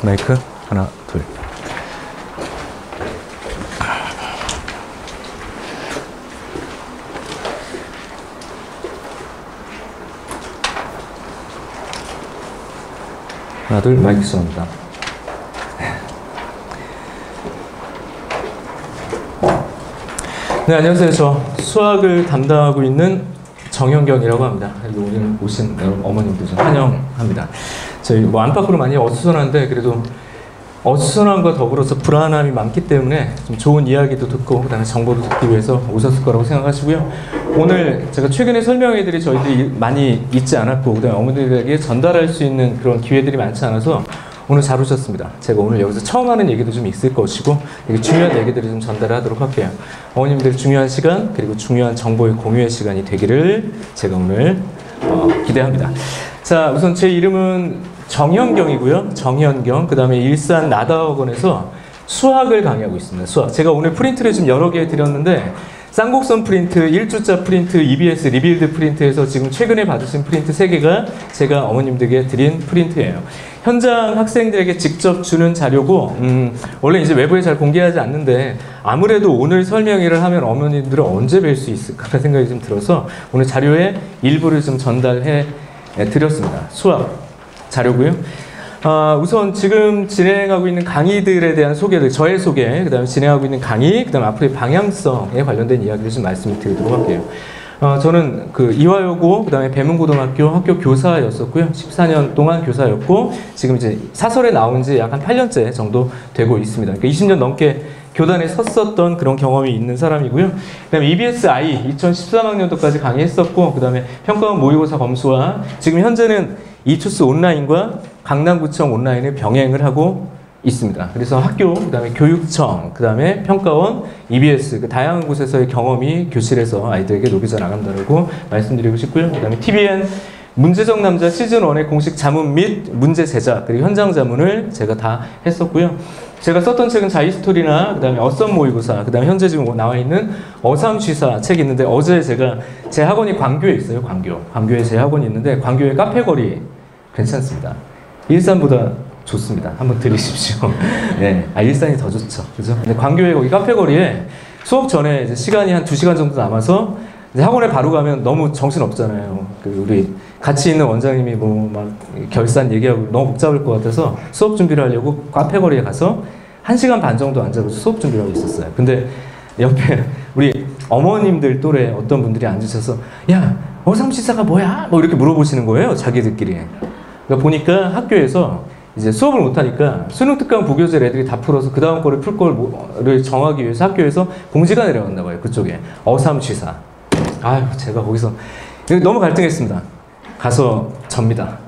마이크 하나, 둘. 하나, 둘, 마이크 쏩니다. 네, 안녕하세요. 저 수학을 담당하고 있는 정현경이라고 합니다. 오늘 오신 어머님들 좀 환영합니다. 저희 뭐 안팎으로 많이 어수선한데 그래도 어수선함과 더불어서 불안함이 많기 때문에 좀 좋은 이야기도 듣고 그다음에 정보도 듣기 위해서 오셨을 거라고 생각하시고요. 오늘 제가 최근에 설명회들이 저희들이 많이 있지 않았고 그다음에 어머니들에게 전달할 수 있는 그런 기회들이 많지 않아서 오늘 잘 오셨습니다. 제가 오늘 여기서 처음 하는 얘기도 좀 있을 것이고 되게 중요한 얘기들을 좀 전달하도록 할게요. 어머님들 중요한 시간 그리고 중요한 정보의 공유의 시간이 되기를 제가 오늘 기대합니다. 자, 우선 제 이름은 정현경이고요. 정현경. 그 다음에 일산 나다학원에서 수학을 강의하고 있습니다. 수학. 제가 오늘 프린트를 좀 여러 개 드렸는데 쌍곡선 프린트, 1주자 프린트, EBS 리빌드 프린트에서 지금 최근에 받으신 프린트 3개가 제가 어머님들에게 드린 프린트예요. 현장 학생들에게 직접 주는 자료고 원래 이제 외부에 잘 공개하지 않는데 아무래도 오늘 설명회를 하면 어머님들을 언제 뵐 수 있을까 생각이 좀 들어서 오늘 자료의 일부를 좀 전달해 드렸습니다. 수학 자료고요. 우선 지금 진행하고 있는 강의들에 대한 소개들, 저의 소개, 그 다음에 진행하고 있는 강의, 그 다음에 앞으로의 방향성에 관련된 이야기를 좀 말씀을 드리도록 할게요. 저는 그 이화여고, 그 다음에 배문고등학교 학교 교사였었고요. 14년 동안 교사였고, 지금 이제 사설에 나온 지 약 한 8년째 정도 되고 있습니다. 그러니까 20년 넘게 교단에 섰었던 그런 경험이 있는 사람이고요. 그 다음에 EBS-I 2013학년도까지 강의했었고, 그 다음에 평가원 모의고사 검수와 지금 현재는 이투스 온라인과 강남구청 온라인을 병행을 하고 있습니다. 그래서 학교, 그 다음에 교육청, 그 다음에 평가원, EBS 그 다양한 곳에서의 경험이 교실에서 아이들에게 녹여져 나간다고 말씀드리고 싶고요. 그 다음에 TVN 문제적 남자 시즌1의 공식 자문 및 문제 제작 그리고 현장 자문을 제가 다 했었고요. 제가 썼던 책은 자이스토리나 그 다음에 어썸 모의고사 그 다음에 현재 지금 나와 있는 어삼쥐사 책이 있는데 어제 제가 제 학원이 광교에 있어요. 광교에 제 학원이 있는데 광교의 카페거리 괜찮습니다. 일산보다 좋습니다. 한번 들으십시오. 네, 일산이 더 좋죠. 그죠? 근데 광교에 거기 카페거리에 수업 전에 이제 시간이 한 2시간 정도 남아서 이제 학원에 바로 가면 너무 정신 없잖아요. 우리 같이 있는 원장님이 뭐 막 결산 얘기하고 너무 복잡할 것 같아서 수업 준비를 하려고 카페거리에 가서 1시간 반 정도 앉아서 수업 준비를 하고 있었어요. 근데 옆에 우리 어머님들 또래 어떤 분들이 앉으셔서 야, 어삼시사가 뭐야? 뭐 이렇게 물어보시는 거예요. 자기들끼리. 그러니까 보니까 학교에서 이제 수업을 못하니까 수능 특강 부교재 애들이 다 풀어서 그 다음 거를 풀 거를 정하기 위해서 학교에서 공지가 내려왔나 봐요. 그쪽에. 어삼시사. 아유, 제가 거기서 너무 갈등했습니다. 가서 접니다.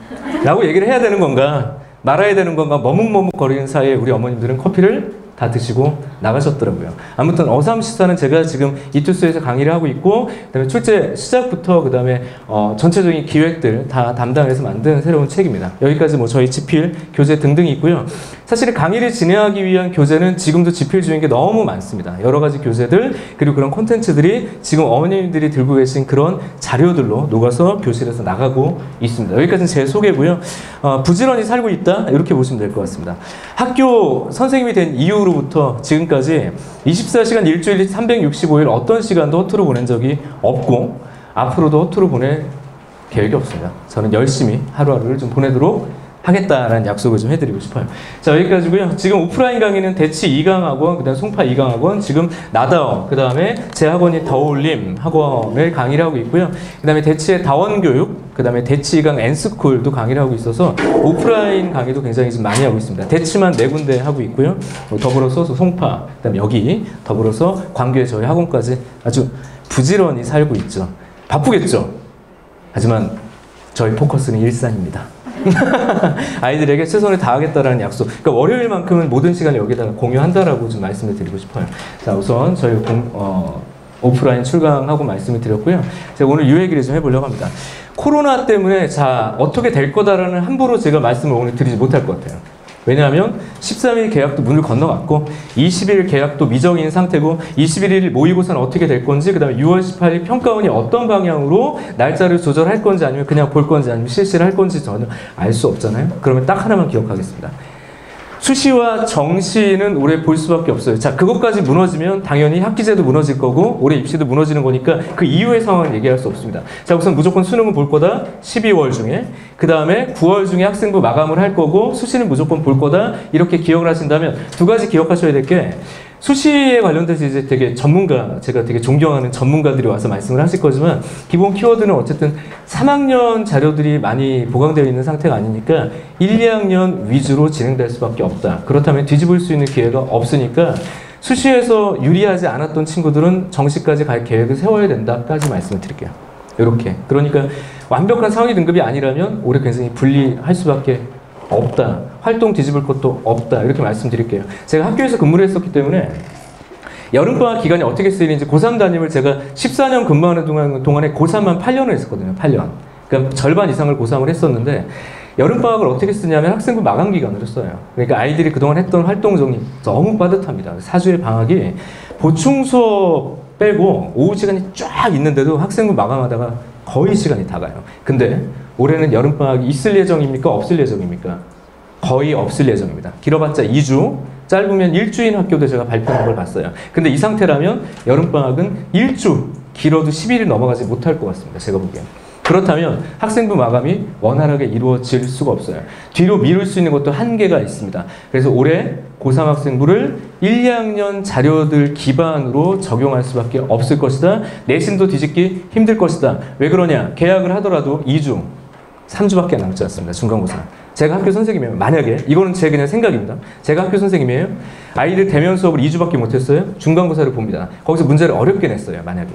라고 얘기를 해야 되는 건가, 말아야 되는 건가, 머뭇머뭇거리는 사이에 우리 어머님들은 커피를 다 드시고 나가셨더라고요. 아무튼 어삼시사는 제가 지금 이투스에서 강의를 하고 있고 그다음에 출제 시작부터 그다음에 전체적인 기획들 다 담당해서 만든 새로운 책입니다. 여기까지 뭐 저희 지필, 교재 등등이 있고요. 사실 강의를 진행하기 위한 교재는 지금도 지필 중인 게 너무 많습니다. 여러 가지 교재들 그리고 그런 콘텐츠들이 지금 어머님들이 들고 계신 그런 자료들로 녹아서 교실에서 나가고 있습니다. 여기까지는 제 소개고요. 부지런히 살고 있다 이렇게 보시면 될 것 같습니다. 학교 선생님이 된 이후로부터 지금까지 24시간 일주일 365일 어떤 시간도 허투루 보낸 적이 없고 앞으로도 허투루 보낼 계획이 없습니다. 저는 열심히 하루하루를 좀 보내도록 하겠다라는 약속을 좀 해드리고 싶어요. 자, 여기까지고요. 지금 오프라인 강의는 대치 2강학원, 그 다음에 송파 2강학원, 지금 나다어, 그 다음에 제 학원이 더올림 학원을 강의를 하고 있고요. 그 다음에 대치의 다원교육, 그 다음에 대치 2강 N스쿨도 강의를 하고 있어서 오프라인 강의도 굉장히 좀 많이 하고 있습니다. 대치만 4군데 하고 있고요. 더불어서 송파, 그 다음에 여기, 더불어서 광교에 저희 학원까지 아주 부지런히 살고 있죠. 바쁘겠죠? 하지만 저희 포커스는 일산입니다. 아이들에게 최선을 다하겠다라는 약속. 그러니까 월요일만큼은 모든 시간을 여기다가 공유한다라고 좀 말씀을 드리고 싶어요. 자, 우선 저희 오프라인 출강하고 말씀을 드렸고요. 제가 오늘 이 얘기를 좀 해보려고 합니다. 코로나 때문에 자, 어떻게 될 거다라는 함부로 제가 말씀을 오늘 드리지 못할 것 같아요. 왜냐하면 13일 계약도 문을 건너갔고 20일 계약도 미정인 상태고 21일 모의고사는 어떻게 될 건지 그 다음에 6월 18일 평가원이 어떤 방향으로 날짜를 조절할 건지 아니면 그냥 볼 건지 아니면 실시를 할 건지 전혀 알 수 없잖아요. 그러면 딱 하나만 기억하겠습니다. 수시와 정시는 올해 볼 수밖에 없어요. 자, 그것까지 무너지면 당연히 학기제도 무너질 거고 올해 입시도 무너지는 거니까 그 이후의 상황은 얘기할 수 없습니다. 자, 우선 무조건 수능은 볼 거다. 12월 중에. 그 다음에 9월 중에 학생부 마감을 할 거고 수시는 무조건 볼 거다. 이렇게 기억을 하신다면 두 가지 기억하셔야 될 게 수시에 관련돼서 이제 되게 전문가, 제가 되게 존경하는 전문가들이 와서 말씀을 하실 거지만 기본 키워드는 어쨌든 3학년 자료들이 많이 보강되어 있는 상태가 아니니까 1, 2학년 위주로 진행될 수밖에 없다. 그렇다면 뒤집을 수 있는 기회가 없으니까 수시에서 유리하지 않았던 친구들은 정시까지 갈 계획을 세워야 된다까지 말씀을 드릴게요. 이렇게. 그러니까 완벽한 상위 등급이 아니라면 올해 굉장히 불리할 수밖에 없다. 활동 뒤집을 것도 없다. 이렇게 말씀드릴게요. 제가 학교에서 근무를 했었기 때문에 여름방학 기간이 어떻게 쓰이는지 고3 담임을 제가 14년 근무하는 동안에 고3만 8년을 했었거든요. 8년. 그러니까 절반 이상을 고3을 했었는데 여름방학을 어떻게 쓰냐면 학생부 마감 기간으로 써요. 그러니까 아이들이 그동안 했던 활동 정리 너무 빠듯합니다. 4주의 방학이 보충 수업 빼고 오후 시간이 쫙 있는데도 학생부 마감하다가 거의 시간이 다 가요. 근데 올해는 여름방학이 있을 예정입니까? 없을 예정입니까? 거의 없을 예정입니다. 길어봤자 2주, 짧으면 일주인 학교도 제가 발표한 걸 봤어요. 근데 이 상태라면 여름방학은 1주, 길어도 10일이 넘어가지 못할 것 같습니다. 제가 보기엔. 그렇다면 학생부 마감이 원활하게 이루어질 수가 없어요. 뒤로 미룰 수 있는 것도 한계가 있습니다. 그래서 올해 고3 학생부를 1, 2학년 자료들 기반으로 적용할 수밖에 없을 것이다. 내신도 뒤집기 힘들 것이다. 왜 그러냐? 계약을 하더라도 2주, 3주밖에 남지 않습니다. 중간고사. 제가 학교 선생님이에요. 만약에, 이거는 제 그냥 생각입니다. 제가 학교 선생님이에요. 아이들 대면 수업을 2주밖에 못했어요. 중간고사를 봅니다. 거기서 문제를 어렵게 냈어요. 만약에.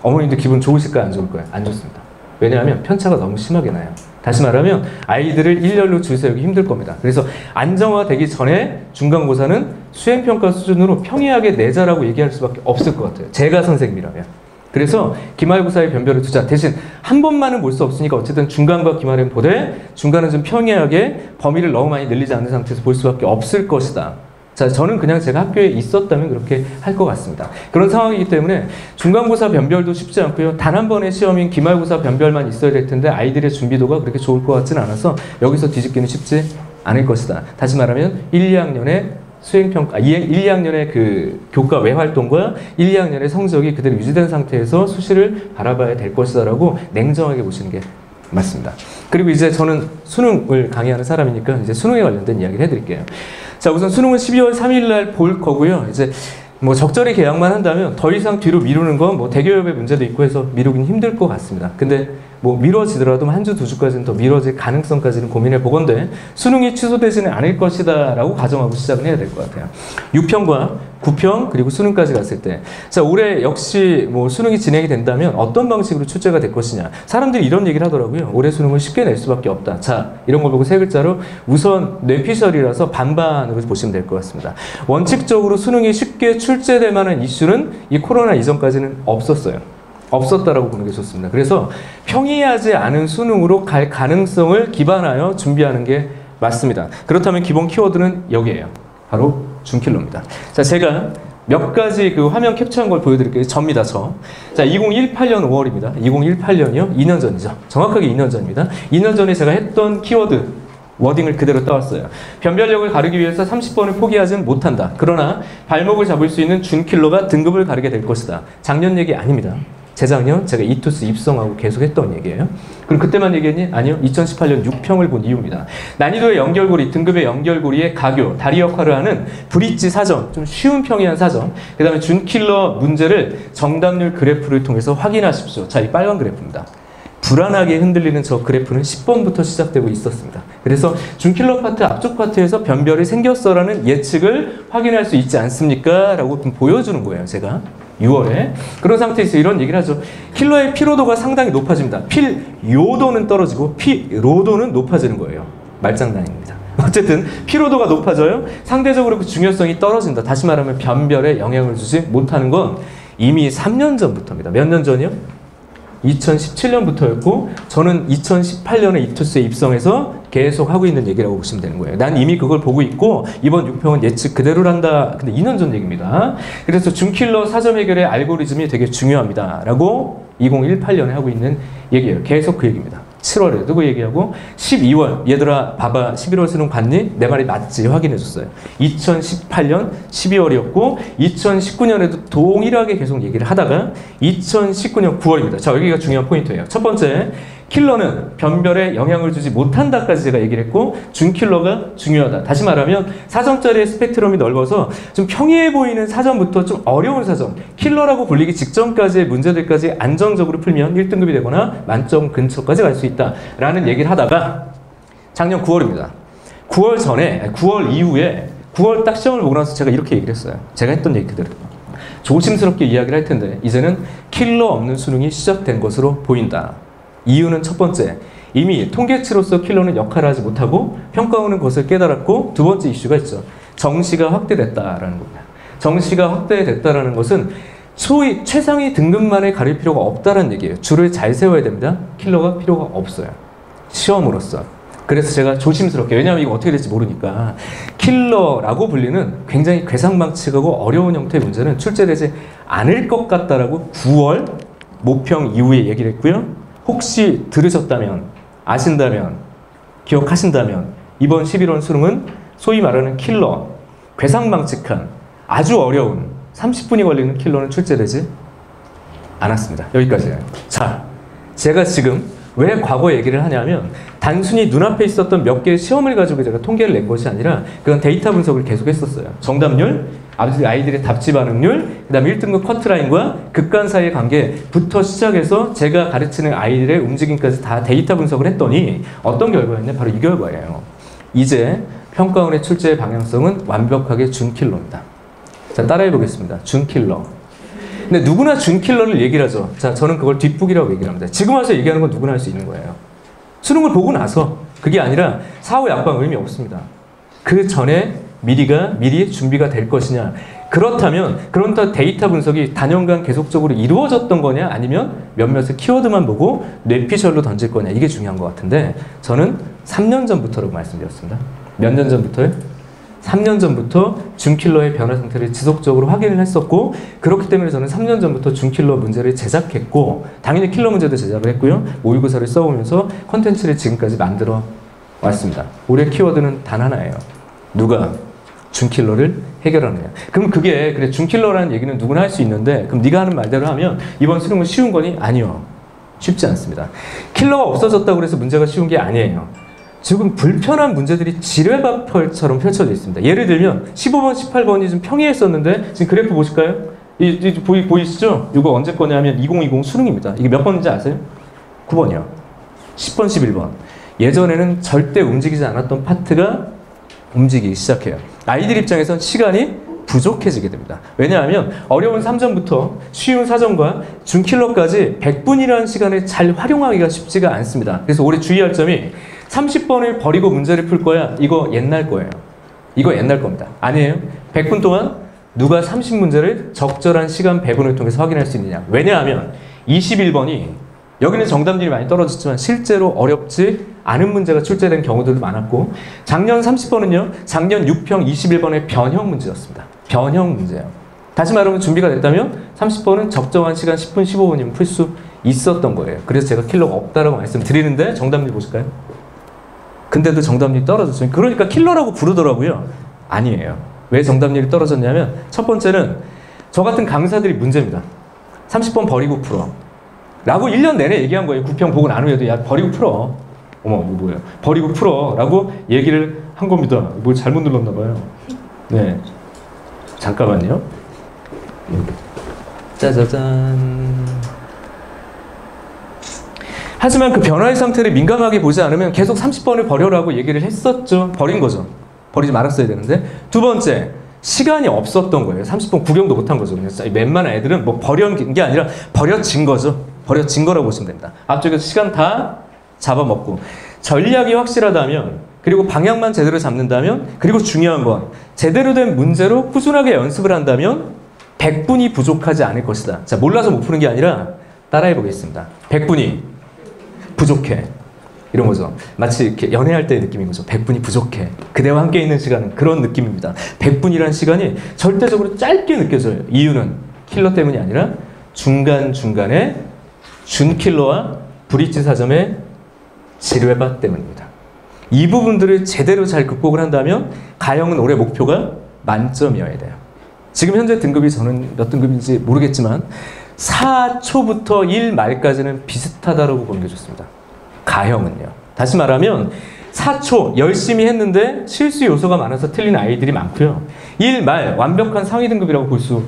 어머님들 기분 좋으실까요? 안 좋을까요? 안 좋습니다. 왜냐하면 편차가 너무 심하게 나요. 다시 말하면 아이들을 일렬로 줄 세우기 힘들 겁니다. 그래서 안정화되기 전에 중간고사는 수행평가 수준으로 평이하게 내자라고 얘기할 수밖에 없을 것 같아요. 제가 선생님이라면. 그래서 기말고사의 변별을 두자. 대신 한 번만은 볼 수 없으니까 어쨌든 중간과 기말은 보되 중간은 좀 평이하게 범위를 너무 많이 늘리지 않는 상태에서 볼 수밖에 없을 것이다. 자, 저는 그냥 제가 학교에 있었다면 그렇게 할 것 같습니다. 그런 상황이기 때문에 중간고사 변별도 쉽지 않고요. 단 한 번의 시험인 기말고사 변별만 있어야 될 텐데 아이들의 준비도가 그렇게 좋을 것 같지는 않아서 여기서 뒤집기는 쉽지 않을 것이다. 다시 말하면 1, 2학년의 수행평가, 1, 2학년의 그 교과 외활동과 1, 2학년의 성적이 그대로 유지된 상태에서 수시를 바라봐야 될 것이다 라고 냉정하게 보시는 게 맞습니다. 그리고 이제 저는 수능을 강의하는 사람이니까 이제 수능에 관련된 이야기를 해드릴게요. 자, 우선 수능은 12월 3일 날 볼 거고요. 이제 뭐 적절히 계약만 한다면 더 이상 뒤로 미루는 건 뭐 대기업의 문제도 있고 해서 미루긴 힘들 것 같습니다. 근데 뭐 미뤄지더라도 한 주, 두 주까지는 더 미뤄질 가능성까지는 고민해 보건대 수능이 취소되지는 않을 것이다 라고 가정하고 시작을 해야 될 것 같아요. 6평과 9평 그리고 수능까지 갔을 때 자, 올해 역시 뭐 수능이 진행이 된다면 어떤 방식으로 출제가 될 것이냐. 사람들이 이런 얘기를 하더라고요. 올해 수능을 쉽게 낼 수밖에 없다. 자, 이런 걸 보고 세 글자로 우선 뇌피셜이라서 반반으로 보시면 될 것 같습니다. 원칙적으로 수능이 쉽게 출제될 만한 이슈는 이 코로나 이전까지는 없었어요. 없었다라고 보는 게 좋습니다. 그래서 평이하지 않은 수능으로 갈 가능성을 기반하여 준비하는 게 맞습니다. 그렇다면 기본 키워드는 여기에요. 바로 준킬러입니다. 자, 제가 몇 가지 그 화면 캡처한 걸 보여드릴게요. 접니다, 저. 자, 2018년 5월입니다. 2018년이요? 2년 전이죠. 정확하게 2년 전입니다. 2년 전에 제가 했던 키워드 워딩을 그대로 따왔어요. 변별력을 가르기 위해서 30번을 포기하지는 못한다. 그러나 발목을 잡을 수 있는 준킬러가 등급을 가르게 될 것이다. 작년 얘기 아닙니다. 재작년 제가 이투스 입성하고 계속 했던 얘기예요. 그럼 그때만 얘기했니? 아니요. 2018년 6평을 본 이유입니다. 난이도의 연결고리, 등급의 연결고리의 가교, 다리 역할을 하는 브릿지 사전, 좀 쉬운 평이한 사전, 그 다음에 준킬러 문제를 정답률 그래프를 통해서 확인하십시오. 자, 이 빨간 그래프입니다. 불안하게 흔들리는 저 그래프는 10번부터 시작되고 있었습니다. 그래서 준킬러 파트 앞쪽 파트에서 변별이 생겼어라는 예측을 확인할 수 있지 않습니까? 라고 좀 보여주는 거예요, 제가. 6월에. 그런 상태에서 이런 얘기를 하죠. 킬러의 피로도가 상당히 높아집니다. 필요도는 떨어지고 피로도는 높아지는 거예요. 말장난입니다. 어쨌든 피로도가 높아져요. 상대적으로 그 중요성이 떨어진다. 다시 말하면 변별에 영향을 주지 못하는 건 이미 3년 전부터입니다. 몇 년 전이요? 2017년부터였고 저는 2018년에 이투스에 입성해서 계속 하고 있는 얘기라고 보시면 되는 거예요. 난 이미 그걸 보고 있고 이번 6평은 예측 그대로란다. 근데 2년 전 얘기입니다. 그래서 준킬러 사점 해결의 알고리즘이 되게 중요합니다. 라고 2018년에 하고 있는 얘기예요. 계속 그 얘기입니다. 7월에도 그 얘기하고 12월 얘들아 봐봐 11월 수능 봤니? 내 말이 맞지? 확인해줬어요. 2018년 12월이었고 2019년에도 동일하게 계속 얘기를 하다가 2019년 9월입니다. 자 여기가 중요한 포인트예요. 첫 번째 킬러는 변별에 영향을 주지 못한다까지 제가 얘기를 했고 준킬러가 중요하다. 다시 말하면 4점짜리의 스펙트럼이 넓어서 좀 평이해 보이는 사점부터 좀 어려운 사점 킬러라고 불리기 직전까지의 문제들까지 안정적으로 풀면 1등급이 되거나 만점 근처까지 갈 수 있다라는 얘기를 하다가 작년 9월입니다. 9월 전에 9월 이후에 9월 딱 시험을 보고 나서 제가 이렇게 얘기를 했어요. 제가 했던 얘기 그대로 조심스럽게 이야기를 할 텐데 이제는 킬러 없는 수능이 시작된 것으로 보인다. 이유는 첫 번째, 이미 통계치로서 킬러는 역할을 하지 못하고 평가원은 그것을 깨달았고 두 번째 이슈가 있죠. 정시가 확대됐다라는 겁니다. 정시가 확대됐다라는 것은 소위 최상위 등급만을 가릴 필요가 없다는 얘기예요. 줄을 잘 세워야 됩니다. 킬러가 필요가 없어요. 시험으로서. 그래서 제가 조심스럽게 왜냐하면 이거 어떻게 될지 모르니까 킬러라고 불리는 굉장히 괴상망측하고 어려운 형태의 문제는 출제되지 않을 것 같다라고 9월 모평 이후에 얘기를 했고요. 혹시 들으셨다면 아신다면 기억하신다면 이번 11월 수능은 소위 말하는 킬러 괴상망측한 아주 어려운 30분이 걸리는 킬러는 출제되지 않았습니다. 여기까지예요. 자, 제가 지금 왜 과거 얘기를 하냐면 단순히 눈앞에 있었던 몇 개의 시험을 가지고 제가 통계를 낸 것이 아니라 그건 데이터 분석을 계속 했었어요. 정답률, 아이들의 답지 반응률, 그 다음에 1등급 커트라인과 극간 사이의 관계부터 시작해서 제가 가르치는 아이들의 움직임까지 다 데이터 분석을 했더니 어떤 결과였냐? 바로 이 결과예요. 이제 평가원의 출제의 방향성은 완벽하게 준킬러입니다. 자, 따라해 보겠습니다. 준킬러. 근데 누구나 준킬러를 얘기를 하죠. 자, 저는 그걸 뒷북이라고 얘기를 합니다. 지금 와서 얘기하는 건 누구나 할 수 있는 거예요. 수능을 보고 나서 그게 아니라 사후 약방 의미 없습니다. 그 전에 미리 준비가 될 것이냐. 그렇다면 데이터 분석이 단연간 계속적으로 이루어졌던 거냐 아니면 몇몇의 키워드만 보고 뇌피셜로 던질 거냐 이게 중요한 것 같은데 저는 3년 전부터라고 말씀드렸습니다. 몇 년 전부터요? 3년 전부터 준킬러의 변화 상태를 지속적으로 확인을 했었고 그렇기 때문에 저는 3년 전부터 준킬러 문제를 제작했고 당연히 킬러 문제도 제작을 했고요. 모의고사를 써오면서 콘텐츠를 지금까지 만들어 왔습니다. 올해 키워드는 단 하나예요. 누가 준킬러를 해결하느냐. 그럼 그게 그래 준킬러라는 얘기는 누구나 할 수 있는데 그럼 네가 하는 말대로 하면 이번 수능은 쉬운 거니? 아니요. 쉽지 않습니다. 킬러가 없어졌다고 해서 문제가 쉬운 게 아니에요. 지금 불편한 문제들이 지뢰밭처럼 펼쳐져 있습니다. 예를 들면 15번, 18번이 좀 평이했었는데 지금 그래프 보실까요? 보이시죠? 이거 언제 거냐면 2020 수능입니다. 이게 몇 번인지 아세요? 9번이요. 10번, 11번. 예전에는 절대 움직이지 않았던 파트가 움직이기 시작해요. 아이들 입장에선 시간이 부족해지게 됩니다. 왜냐하면 어려운 3점부터 쉬운 4점과 준킬러까지 100분이라는 시간을 잘 활용하기가 쉽지가 않습니다. 그래서 올해 주의할 점이 30번을 버리고 문제를 풀 거야. 이거 옛날 거예요. 이거 옛날 겁니다. 아니에요. 100분 동안 누가 30문제를 적절한 시간 배분을 통해서 확인할 수 있느냐. 왜냐하면 21번이 여기는 정답률이 많이 떨어졌지만 실제로 어렵지 않은 문제가 출제된 경우들도 많았고 작년 30번은요. 작년 6평 21번의 변형 문제였습니다. 변형 문제예요. 다시 말하면 준비가 됐다면 30번은 적정한 시간 10분 15분이면 풀 수 있었던 거예요. 그래서 제가 킬러가 없다라고 말씀드리는데 정답률 보실까요? 근데도 정답률이 떨어졌어요. 그러니까 킬러라고 부르더라고요. 아니에요. 왜 정답률이 떨어졌냐면 첫 번째는 저 같은 강사들이 문제입니다. 30번 버리고 풀어. 라고 1년 내내 얘기한 거예요. 9평 보고 난 후에도 야 버리고 풀어. 어머 뭐예요? 버리고 풀어. 라고 얘기를 한 겁니다. 뭘 잘못 눌렀나 봐요. 네. 잠깐만요. 짜자잔. 하지만 그 변화의 상태를 민감하게 보지 않으면 계속 30번을 버려라고 얘기를 했었죠. 버린 거죠. 버리지 말았어야 되는데. 두 번째, 시간이 없었던 거예요. 30번 구경도 못한 거죠. 웬만한 애들은 뭐 버린 게 아니라 버려진 거죠. 버려진 거라고 보시면 됩니다. 앞쪽에서 시간 다 잡아먹고 전략이 확실하다면 그리고 방향만 제대로 잡는다면 그리고 중요한 건 제대로 된 문제로 꾸준하게 연습을 한다면 100분이 부족하지 않을 것이다. 자, 몰라서 못 푸는 게 아니라 따라해 보겠습니다. 100분이 부족해. 이런 거죠. 마치 이렇게 연애할 때의 느낌인 거죠. 100분이 부족해. 그대와 함께 있는 시간은 그런 느낌입니다. 100분이라는 시간이 절대적으로 짧게 느껴져요. 이유는 킬러 때문이 아니라 중간중간에 준킬러와 브릿지 사점의 지뢰밭 때문입니다. 이 부분들을 제대로 잘 극복을 한다면 가영은 올해 목표가 만점이어야 돼요. 지금 현재 등급이 저는 몇 등급인지 모르겠지만 4초부터 1말까지는 비슷하다고 보는 게 좋습니다. 가형은요. 다시 말하면 4초 열심히 했는데 실수 요소가 많아서 틀린 아이들이 많고요. 1말 완벽한 상위 등급이라고 볼 수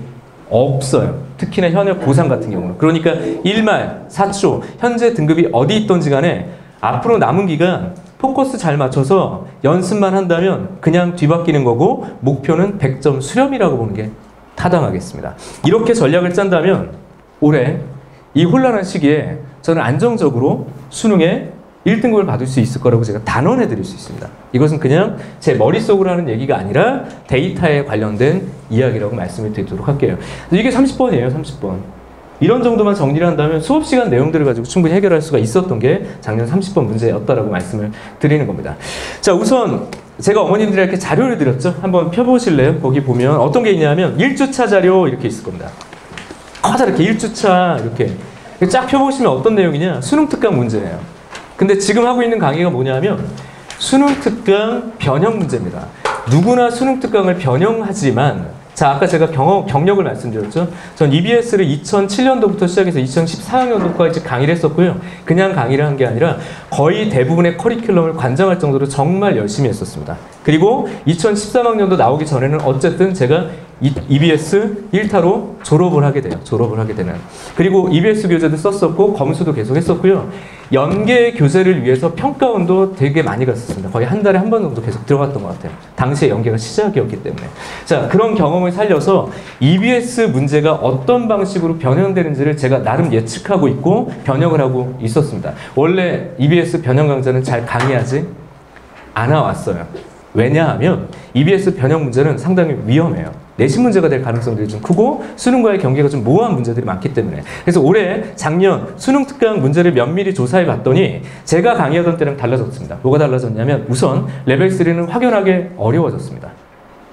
없어요. 특히나 현역 고3 같은 경우는. 그러니까 1말 4초 현재 등급이 어디 있던지 간에 앞으로 남은 기간 포커스 잘 맞춰서 연습만 한다면 그냥 뒤바뀌는 거고 목표는 100점 수렴이라고 보는 게 타당하겠습니다. 이렇게 전략을 짠다면 올해 이 혼란한 시기에 저는 안정적으로 수능에 1등급을 받을 수 있을 거라고 제가 단언해 드릴 수 있습니다. 이것은 그냥 제 머릿속으로 하는 얘기가 아니라 데이터에 관련된 이야기라고 말씀을 드리도록 할게요. 이게 30번이에요. 30번. 이런 정도만 정리를 한다면 수업시간 내용들을 가지고 충분히 해결할 수가 있었던 게 작년 30번 문제였다라고 말씀을 드리는 겁니다. 자, 우선 제가 어머님들에게 이렇게 자료를 드렸죠. 한번 펴보실래요? 거기 보면 어떤 게 있냐면 1주차 자료 이렇게 있을 겁니다. 커다랗게 1주차 이렇게 쫙 펴보시면 어떤 내용이냐? 수능 특강 문제예요. 근데 지금 하고 있는 강의가 뭐냐면 수능 특강 변형 문제입니다. 누구나 수능 특강을 변형하지만 자, 아까 제가 경력을 말씀드렸죠. 전 EBS를 2007년도부터 시작해서 2014학년도까지 강의를 했었고요. 그냥 강의를 한 게 아니라 거의 대부분의 커리큘럼을 관장할 정도로 정말 열심히 했었습니다. 그리고 2013학년도 나오기 전에는 어쨌든 제가 EBS 1타로 졸업을 하게 돼요. 졸업을 하게 되는. 그리고 EBS 교재도 썼었고 검수도 계속 했었고요. 연계 교재를 위해서 평가원도 되게 많이 갔었습니다. 거의 한 달에 한 번 정도 계속 들어갔던 것 같아요. 당시에 연계가 시작이었기 때문에. 자, 그런 경험을 살려서 EBS 문제가 어떤 방식으로 변형되는지를 제가 나름 예측하고 있고 변형을 하고 있었습니다. 원래 EBS 변형 강좌는 잘 강의하지 않아 왔어요. 왜냐하면 EBS 변형 문제는 상당히 위험해요. 내신 문제가 될 가능성들이 좀 크고 수능과의 경계가 좀 모호한 문제들이 많기 때문에. 그래서 올해 작년 수능 특강 문제를 면밀히 조사해 봤더니 제가 강의하던 때랑 달라졌습니다. 뭐가 달라졌냐면 우선 레벨 3는 확연하게 어려워졌습니다.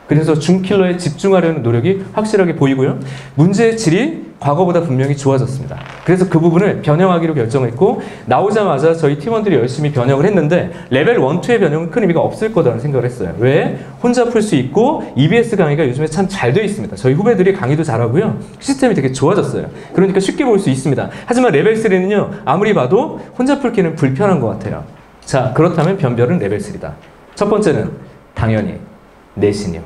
그래서 준킬러에 집중하려는 노력이 확실하게 보이고요. 문제의 질이 과거보다 분명히 좋아졌습니다. 그래서 그 부분을 변형하기로 결정했고 나오자마자 저희 팀원들이 열심히 변형을 했는데 레벨 1, 2의 변형은 큰 의미가 없을 거라는 생각을 했어요. 왜? 혼자 풀 수 있고 EBS 강의가 요즘에 참 잘 되어 있습니다. 저희 후배들이 강의도 잘하고요. 시스템이 되게 좋아졌어요. 그러니까 쉽게 볼 수 있습니다. 하지만 레벨 3는요. 아무리 봐도 혼자 풀기는 불편한 것 같아요. 자, 그렇다면 변별은 레벨 3다. 첫 번째는 당연히 내신이요.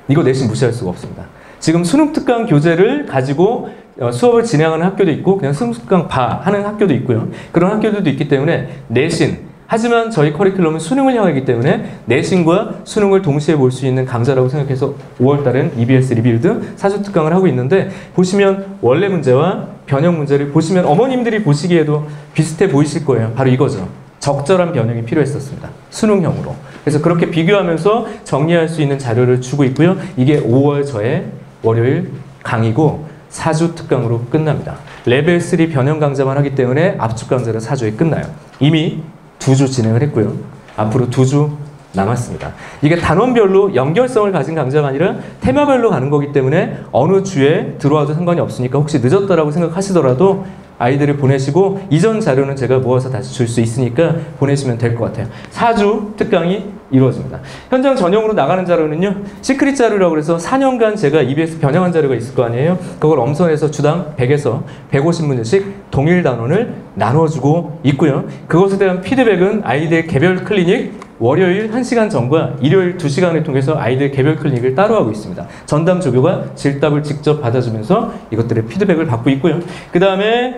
이거 내신 무시할 수가 없습니다. 지금 수능 특강 교재를 가지고 수업을 진행하는 학교도 있고 그냥 수능 특강 하는 학교도 있고요. 그런 학교들도 있기 때문에 내신, 하지만 저희 커리큘럼은 수능을 향하기 때문에 내신과 수능을 동시에 볼 수 있는 강좌라고 생각해서 5월달엔 EBS 리빌드 4주 특강을 하고 있는데 보시면 원래 문제와 변형 문제를 보시면 어머님들이 보시기에도 비슷해 보이실 거예요. 바로 이거죠. 적절한 변형이 필요했었습니다. 수능형으로. 그래서 그렇게 비교하면서 정리할 수 있는 자료를 주고 있고요. 이게 5월 저의 월요일 강의고 4주 특강으로 끝납니다. 레벨 3 변형 강좌만 하기 때문에 압축 강좌는 4주에 끝나요. 이미 2주 진행을 했고요. 앞으로 2주 남았습니다. 이게 단원별로 연결성을 가진 강좌가 아니라 테마별로 가는 거기 때문에 어느 주에 들어와도 상관이 없으니까 혹시 늦었다라고 생각하시더라도 아이들을 보내시고 이전 자료는 제가 모아서 다시 줄 수 있으니까 보내시면 될 것 같아요. 4주 특강이 이루어집니다. 현장 전용으로 나가는 자료는요. 시크릿 자료라고 해서 4년간 제가 EBS 변형한 자료가 있을 거 아니에요. 그걸 엄선해서 주당 100에서 150문제씩 동일 단원을 나눠주고 있고요. 그것에 대한 피드백은 아이들 개별 클리닉 월요일 1시간 전과 일요일 2시간을 통해서 아이들 개별 클리닉을 따로 하고 있습니다. 전담 조교가 질답을 직접 받아주면서 이것들의 피드백을 받고 있고요. 그 다음에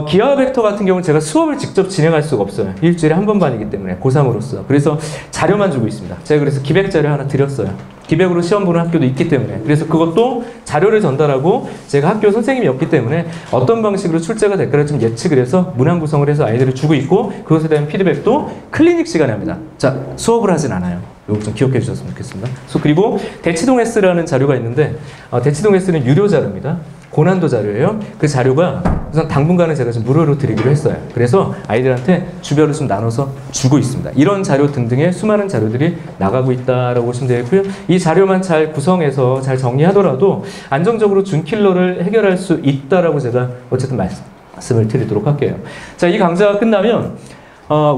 기하 벡터 같은 경우는 제가 수업을 직접 진행할 수가 없어요. 일주일에 한 번반이기 때문에 고3으로서. 그래서 자료만 주고 있습니다. 제가 그래서 기백 자료 하나 드렸어요. 기백으로 시험 보는 학교도 있기 때문에. 그래서 그것도 자료를 전달하고 제가 학교 선생님이었기 때문에 어떤 방식으로 출제가 될까를 좀 예측을 해서 문항 구성을 해서 아이들을 주고 있고 그것에 대한 피드백도 클리닉 시간에 합니다. 자, 수업을 하진 않아요. 이거 좀 기억해 주셨으면 좋겠습니다. 그리고 대치동 S라는 자료가 있는데 대치동 S는 유료 자료입니다. 고난도 자료예요. 그 자료가 우선 당분간은 제가 좀 무료로 드리기로 했어요. 그래서 아이들한테 주별로 좀 나눠서 주고 있습니다. 이런 자료 등등의 수많은 자료들이 나가고 있다라고 보시면 되고요. 이 자료만 잘 구성해서 잘 정리하더라도 안정적으로 준킬러를 해결할 수 있다라고 제가 어쨌든 말씀을 드리도록 할게요. 자, 이 강좌가 끝나면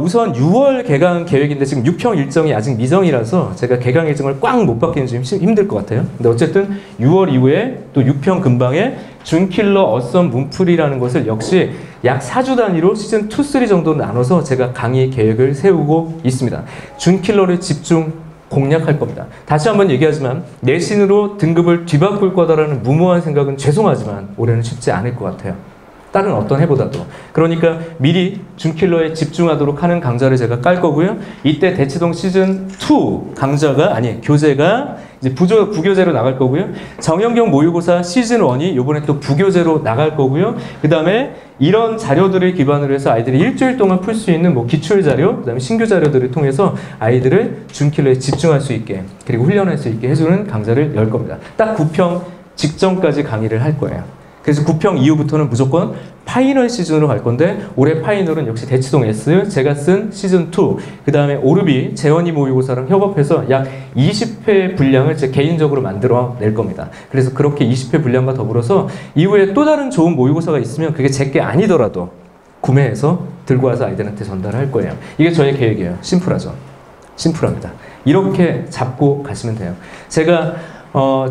우선 6월 개강 계획인데 지금 6평 일정이 아직 미정이라서 제가 개강 일정을 꽉 못 받기는 좀 힘들 것 같아요. 근데 어쨌든 6월 이후에 또 6평 근방에 준킬러 어썸 문풀이라는 것을 역시 약 4주 단위로 시즌 2, 3 정도 나눠서 제가 강의 계획을 세우고 있습니다. 준킬러를 집중 공략할 겁니다. 다시 한번 얘기하지만 내신으로 등급을 뒤바꿀 거다라는 무모한 생각은 죄송하지만 올해는 쉽지 않을 것 같아요. 다른 어떤 해보다도. 그러니까 미리 준킬러에 집중하도록 하는 강좌를 제가 깔 거고요. 이때 대치동 시즌2 강좌가, 아니, 교재가 이제 부교재로 나갈 거고요. 정형경 모의고사 시즌1이 요번에 또 부교재로 나갈 거고요. 그 다음에 이런 자료들을 기반으로 해서 아이들이 일주일 동안 풀 수 있는 뭐 기출 자료, 그 다음에 신규 자료들을 통해서 아이들을 준킬러에 집중할 수 있게, 그리고 훈련할 수 있게 해주는 강좌를 열 겁니다. 딱 9평 직전까지 강의를 할 거예요. 그래서 9평 이후부터는 무조건 파이널 시즌으로 갈 건데 올해 파이널은 역시 대치동 S, 제가 쓴 시즌2, 그 다음에 오르비, 재원이 모의고사랑 협업해서 약 20회 분량을 제 개인적으로 만들어 낼 겁니다. 그래서 그렇게 20회 분량과 더불어서 이후에 또 다른 좋은 모의고사가 있으면 그게 제게 아니더라도 구매해서 들고 와서 아이들한테 전달할 거예요. 이게 저의 계획이에요. 심플하죠? 심플합니다. 이렇게 잡고 가시면 돼요. 제가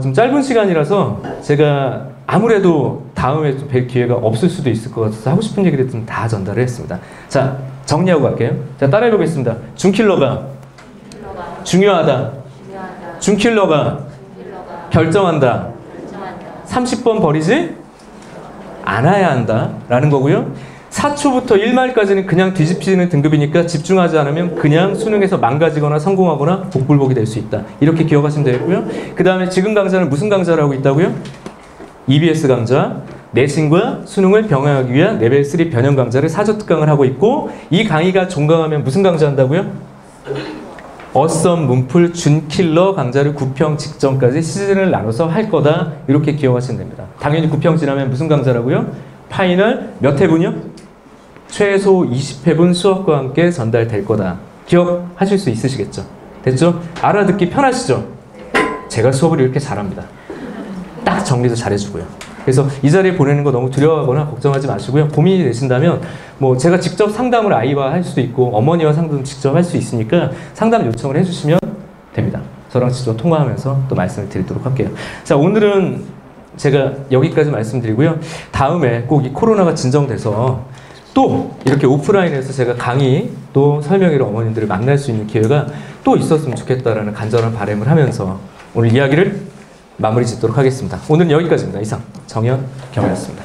좀 짧은 시간이라서 제가 아무래도 다음에 좀 뵐 기회가 없을 수도 있을 것 같아서 하고 싶은 얘기를 좀 다 전달을 했습니다. 자, 정리하고 갈게요. 자, 따라해 보겠습니다. 준킬러가 중요하다. 준킬러가 결정한다. 30번 버리지 않아야 한다. 라는 거고요. 4초부터 1마일까지는 그냥 뒤집히는 등급이니까 집중하지 않으면 그냥 수능에서 망가지거나 성공하거나 복불복이 될 수 있다. 이렇게 기억하시면 되고요. 그 다음에 지금 강좌는 무슨 강좌를 하고 있다고요? EBS 강좌, 내신과 수능을 병행하기 위한 레벨 3 변형 강좌를 4주 특강을 하고 있고, 이 강의가 종강하면 무슨 강좌 한다고요? 어썸 문풀 준킬러 강좌를 9평 직전까지 시즌을 나눠서 할 거다. 이렇게 기억하시면 됩니다. 당연히 9평 지나면 무슨 강좌라고요? 파이널 몇 회분이요? 최소 20회분 수업과 함께 전달될 거다. 기억하실 수 있으시겠죠? 됐죠? 알아듣기 편하시죠? 제가 수업을 이렇게 잘합니다. 딱 정리도 잘해주고요. 그래서 이 자리에 보내는 거 너무 두려워하거나 걱정하지 마시고요. 고민이 되신다면 뭐 제가 직접 상담을 아이와 할 수도 있고 어머니와 상담 직접 할 수 있으니까 상담 요청을 해주시면 됩니다. 저랑 직접 통화하면서 또 말씀을 드리도록 할게요. 자, 오늘은 제가 여기까지 말씀드리고요. 다음에 꼭 이 코로나가 진정돼서 또 이렇게 오프라인에서 제가 강의 또 설명회로 어머님들을 만날 수 있는 기회가 또 있었으면 좋겠다라는 간절한 바람을 하면서 오늘 이야기를 마무리 짓도록 하겠습니다. 오늘은 여기까지입니다. 이상 정현경이었습니다.